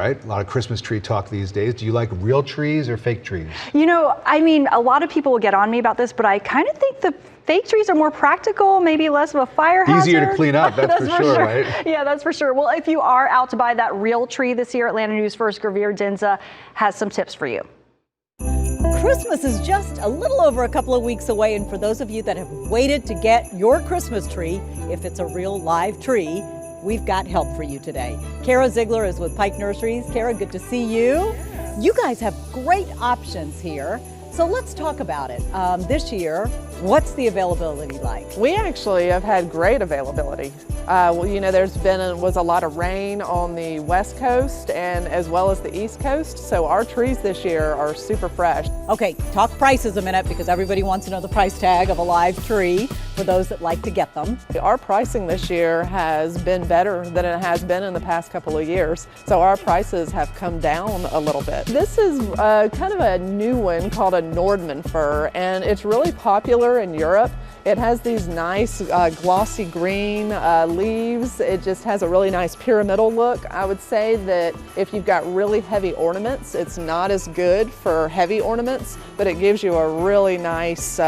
Right? A lot of Christmas tree talk these days. Do you like real trees or fake trees? You know, I mean, a lot of people will get on me about this, but I kind of think the fake trees are more practical, maybe less of a fire hazard. Easier to clean up, that's for sure, right? Yeah, that's for sure. Well, if you are out to buy that real tree this year, Atlanta News First Gravir Denza has some tips for you. Christmas is just a little over a couple of weeks away, and for those of you that have waited to get your Christmas tree, if it's a real live tree, we've got help for you today. Kara Ziegler is with Pike Nurseries. Kara, good to see you. You guys have great options here. So let's talk about it. This year, what's the availability like? We actually have had great availability. Well, you know, was a lot of rain on the West Coast and as well as the East Coast, so our trees this year are super fresh. Okay, talk prices a minute because everybody wants to know the price tag of a live tree for those that like to get them. Our pricing this year has been better than it has been in the past couple of years, so our prices have come down a little bit. This is kind of a new one called a Nordmann fir, and it's really popular in Europe. It has these nice glossy green leaves. It just has a really nice pyramidal look. I would say that if you've got really heavy ornaments, it's not as good for heavy ornaments, but it gives you a really nice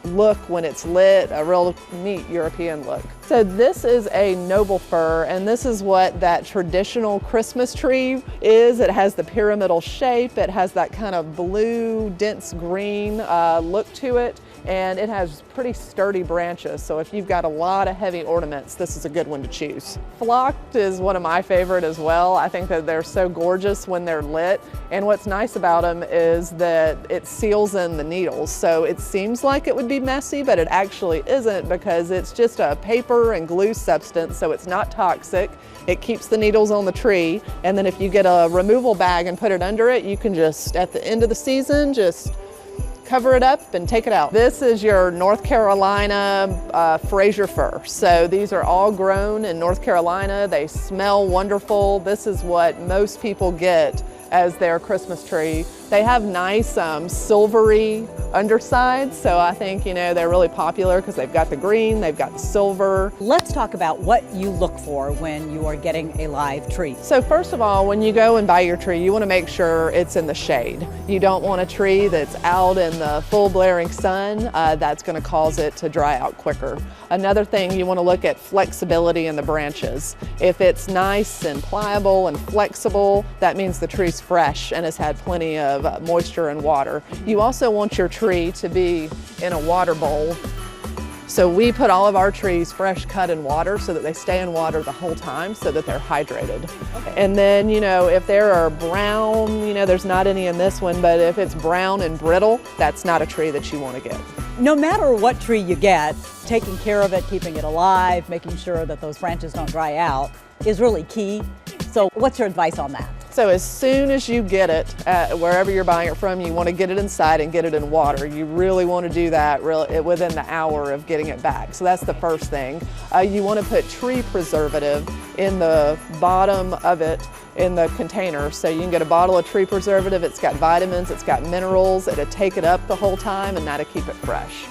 look when it's lit, a real neat European look. So this is a noble fir, and this is what that traditional Christmas tree is. It has the pyramidal shape, it has that kind of blue, dense green look to it, and it has pretty sturdy branches. So if you've got a lot of heavy ornaments, this is a good one to choose. Flocked is one of my favorite as well. I think that they're so gorgeous when they're lit, and what's nice about them is that it seals in the needles. So it seems like it would be messy, but it actually isn't because it's just a paper and glue substance, so it's not toxic. It keeps the needles on the tree, and then if you get a removal bag and put it under it, you can just, at the end of the season, just cover it up and take it out. This is your North Carolina Fraser fir. So these are all grown in North Carolina. They smell wonderful. This is what most people get as their Christmas tree. They have nice silvery undersides, so I think, you know, they're really popular because they've got the green, they've got the silver. Let's talk about what you look for when you are getting a live tree. So first of all, when you go and buy your tree, you want to make sure it's in the shade. You don't want a tree that's out in the full blaring sun. That's going to cause it to dry out quicker. Another thing, you want to look at flexibility in the branches. If it's nice and pliable and flexible, that means the tree's fresh and has had plenty of moisture and water. You also want your tree to be in a water bowl. So we put all of our trees fresh cut in water so that they stay in water the whole time so that they're hydrated. Okay. And then, you know, if there are brown, you know, there's not any in this one, but if it's brown and brittle, that's not a tree that you want to get. No matter what tree you get, taking care of it, keeping it alive, making sure that those branches don't dry out is really key. So what's your advice on that? So as soon as you get it, wherever you're buying it from, you want to get it inside and get it in water. You really want to do that within the hour of getting it back. So that's the first thing. You want to put tree preservative in the bottom of it in the container. So you can get a bottle of tree preservative. It's got vitamins, it's got minerals. It'll take it up the whole time and that'll keep it fresh.